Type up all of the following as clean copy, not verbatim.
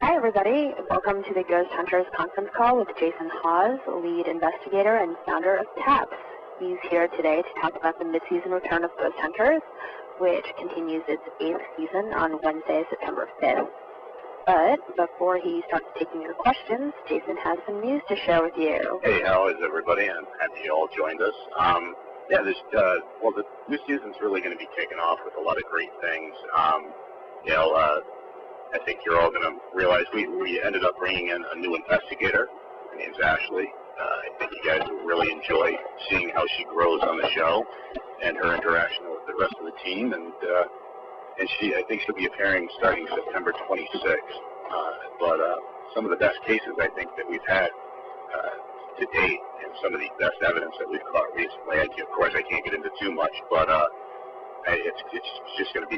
Hi, everybody. Welcome to the Ghost Hunters conference call with Jason Hawes, lead investigator and founder of TAPS. He's here today to talk about the mid-season return of Ghost Hunters, which continues its 8th season on Wednesday, September 5th. But before he starts taking your questions, Jason has some news to share with you. Hey, how is everybody? I'm happy you all joined us. The new season's really going to be kicking off with a lot of great things. I think you're all going to realize we ended up bringing in a new investigator. Her name's Ashley. I think you guys will really enjoy seeing how she grows on the show and her interaction with the rest of the team. And I think she'll be appearing starting September 26th. But some of the best cases I think that we've had to date, and some of the best evidence that we've caught recently. Of course, I can't get into too much, but it's just going to be.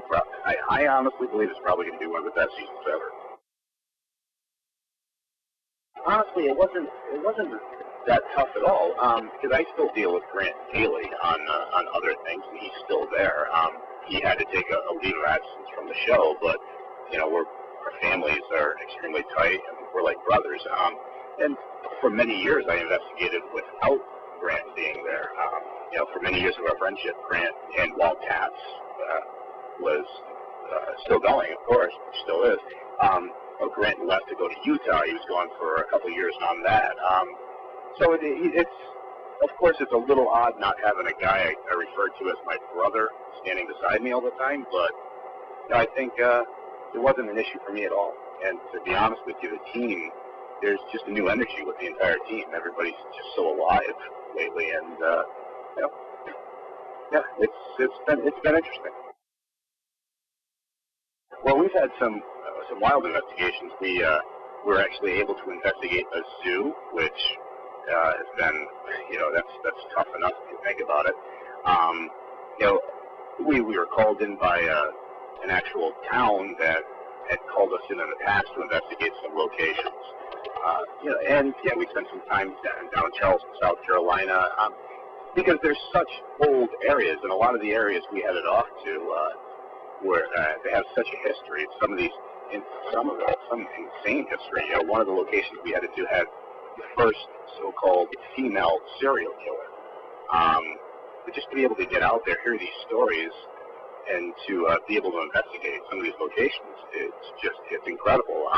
I honestly believe it's probably going to be one of the best seasons ever. Honestly, it wasn't that tough at all, because I still deal with Grant daily on other things, and he's still there. He had to take a leave of absence from the show, but our families are extremely tight, and we're like brothers. And for many years, I investigated without Grant being there. For many years of our friendship, Grant and while TAPS was still going, of course, still is. Grant left to go to Utah. He was gone for a couple of years on that. So it's a little odd not having a guy I refer to as my brother standing beside me all the time, but I think it wasn't an issue for me at all. And to be honest with you, the team, there's just a new energy with the entire team. Everybody's just so alive lately, and it's been interesting. Well, we've had some wild investigations. We were actually able to investigate a zoo, which has been, that's tough enough if you think about it. We were called in by an actual town that had called us in the past to investigate some locations. We spent some time down in Charleston, South Carolina, because there's such old areas, and a lot of the areas we headed off to where they have such a history. Some insane history. One of the locations we headed to had the first so-called female serial killer. But just to be able to get out there, hear these stories, and to be able to investigate some of these locations, it's incredible.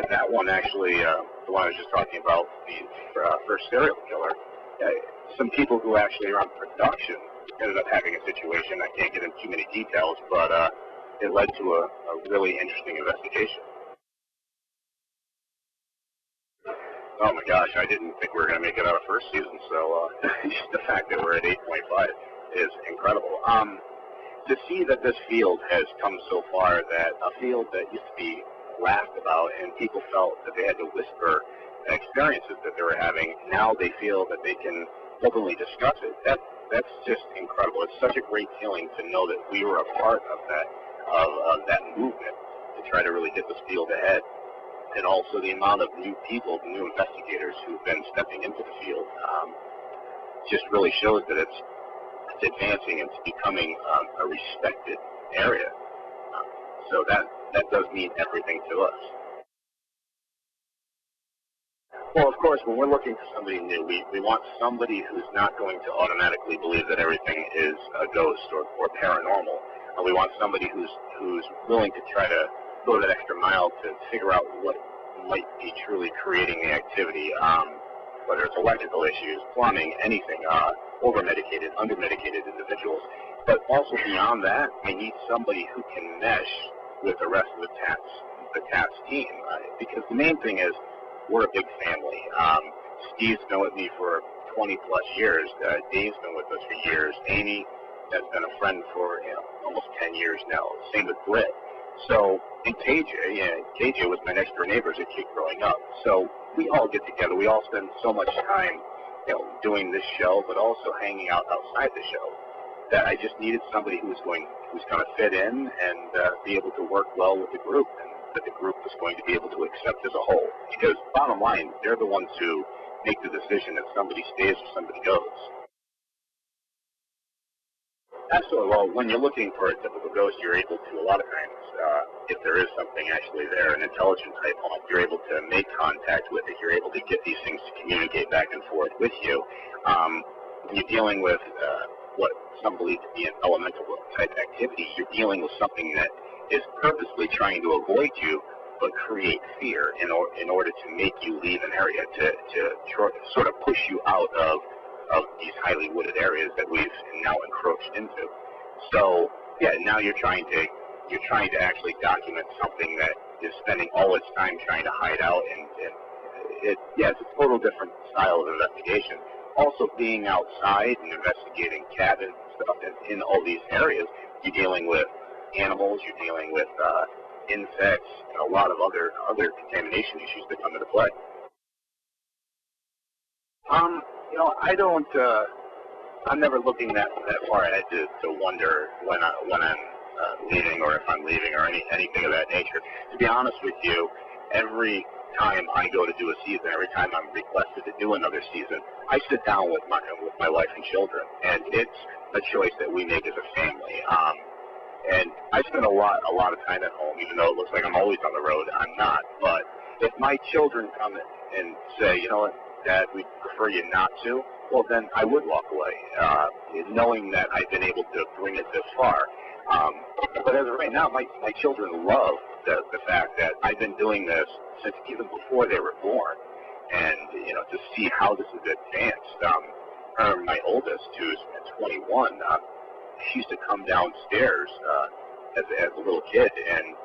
That one actually, the one I was just talking about, the first serial killer, some people who actually are on production ended up having a situation. I can't get into too many details, but it led to a really interesting investigation. Oh my gosh, I didn't think we were going to make it out of first season, so just the fact that we're at 8.5 is incredible. To see that this field has come so far, that a field that used to be laughed about and people felt that they had to whisper experiences that they were having, now they feel that they can openly discuss it. That's just incredible. It's such a great feeling to know that we were a part of that movement to try to really get this field ahead. And also the amount of new people, new investigators who've been stepping into the field, just really shows that it's advancing and it's becoming a respected area. So that does mean everything to us. Well, of course, when we're looking for somebody new, we want somebody who's not going to automatically believe that everything is a ghost or paranormal. We want somebody who's willing to try to go that extra mile to figure out what might be truly creating the activity, whether it's electrical issues, plumbing, anything, over-medicated, under-medicated individuals. But also beyond that, we need somebody who can mesh with the rest of the TAPS team. Because the main thing is, we're a big family. Steve's been with me for 20-plus years. Dave's been with us for years. Amy has been a friend for almost 10 years now. Same with Britt. So, and KJ was my next door neighbor as a kid growing up. So we all get together. We all spend so much time, doing this show, but also hanging out outside the show. That I just needed somebody who's going to fit in and be able to work well with the group, and that the group was going to be able to accept as a whole. Because bottom line, they're the ones who make the decision if somebody stays or somebody goes. Absolutely. Well, when you're looking for a typical ghost, you're able to, a lot of times, if there is something actually there, an intelligent type haunt, you're able to make contact with it. You're able to get these things to communicate back and forth with you. When you're dealing with what some believe to be an elemental type activity, you're dealing with something that is purposely trying to avoid you, but create fear in order to make you leave an area, to sort of push you out of these highly wooded areas that we've now encroached into. So yeah, now you're trying to actually document something that is spending all its time trying to hide out, and it's a total different style of investigation. Also, being outside and investigating cabins and stuff in all these areas, you're dealing with animals, you're dealing with insects, and a lot of other contamination issues that come into play. I don't. I'm never looking that far ahead to wonder when I'm leaving, or if I'm leaving, or anything of that nature. To be honest with you, every time I go to do a season, every time I'm requested to do another season, I sit down with my wife and children, and it's a choice that we make as a family. And I spend a lot of time at home, even though it looks like I'm always on the road. I'm not. But if my children come and say, you know what, Dad, we prefer you not to, well, then I would walk away, knowing that I've been able to bring it this far. But as of right now, my children love the fact that I've been doing this since even before they were born. And, to see how this has advanced. My oldest, who's 21, she used to come downstairs as a little kid and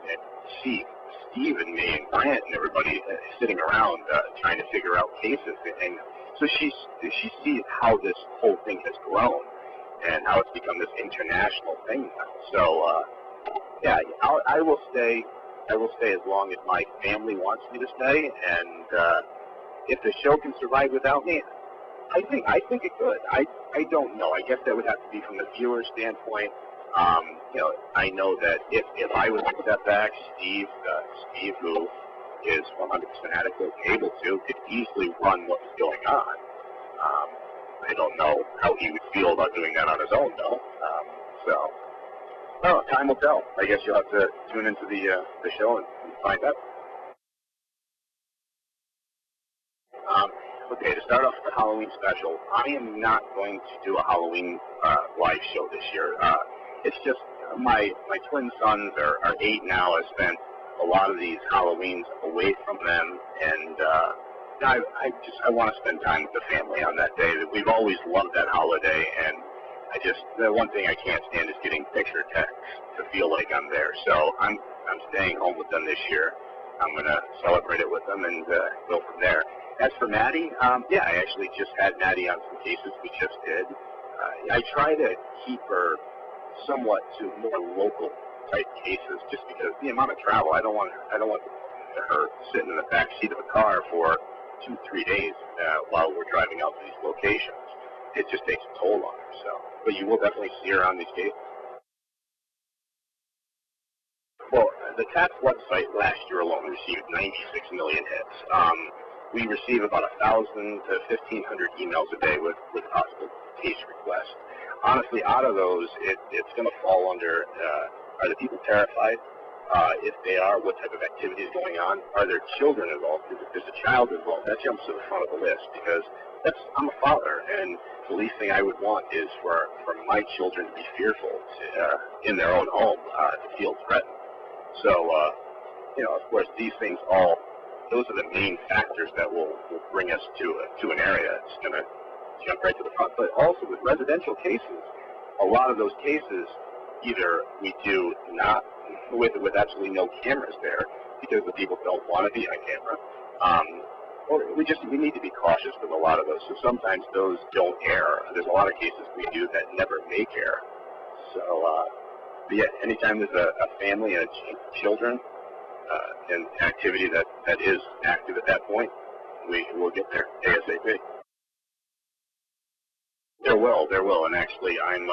see Steve and me and Grant and everybody sitting around trying to figure out cases. And so she sees how this whole thing has grown and how it's become this international thing now. So, I will stay. I will stay as long as my family wants me to stay, and if the show can survive without me, I think it could. I don't know. I guess that would have to be from the viewer's standpoint. I know that if I was to step back, Steve, who is 100% adequate, able to, could easily run what was going on. I don't know how he would feel about doing that on his own, though. Time will tell. I guess you'll have to tune into the show and find out. Okay, to start off with the Halloween special, I am not going to do a Halloween live show this year. It's just my twin sons are 8 now. I spent a lot of these Halloweens away from them, and I want to spend time with the family on that day. We've always loved that holiday, and the one thing I can't stand is getting picture texts to feel like I'm there. So I'm staying home with them this year. I'm going to celebrate it with them and go from there. As for Maddie, I actually just had Maddie on some cases we just did. I try to keep her somewhat to more local type cases, just because the amount of travel. I don't want her sitting in the back seat of a car for 2-3 days while we're driving out to these locations. It just takes a toll on her. So, but you will definitely see her on these cases. Well, the TAPS website last year alone received 96 million hits. We receive about 1,000 to 1,500 emails a day with possible case requests. Honestly, out of those, it's going to fall under, are the people terrified? If they are, what type of activity is going on? Are there children involved? If there's a child involved, that jumps to the front of the list, because I'm a father, and the least thing I would want is for my children to be fearful in their own home, to feel threatened. So, of course, these things those are the main factors that will bring us to an area. It's going to jump right to the front. But also with residential cases, a lot of those cases, either we do not with absolutely no cameras there because the people don't want to be on camera, or we need to be cautious with a lot of those. So sometimes those don't air. There's a lot of cases we do that never make air. So, but yeah, anytime there's a family and children, and activity that is active at that point, we will get there ASAP. There will, and actually I'm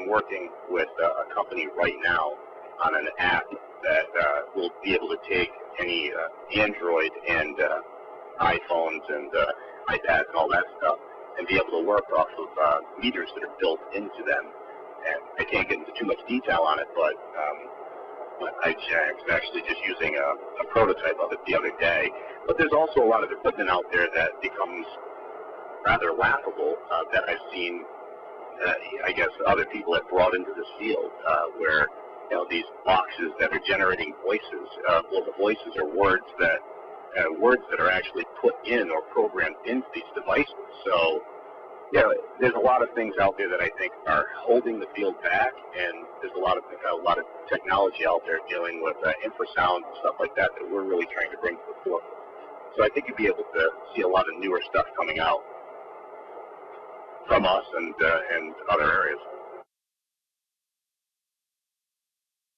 working with a company right now on an app that will be able to take any Android and iPhones and iPads and all that stuff, and be able to work off of meters that are built into them, and I can't get into too much detail on it, but I was actually just using a prototype of it the other day. But there's also a lot of equipment out there that becomes rather laughable that I've seen, I guess, other people have brought into this field, where these boxes that are generating voices. Well, the voices are words that are actually put in or programmed into these devices. So, there's a lot of things out there that I think are holding the field back, and there's a lot of technology out there dealing with infrasound and stuff like that we're really trying to bring to the forefront. So I think you'll be able to see a lot of newer stuff coming out from us and other areas.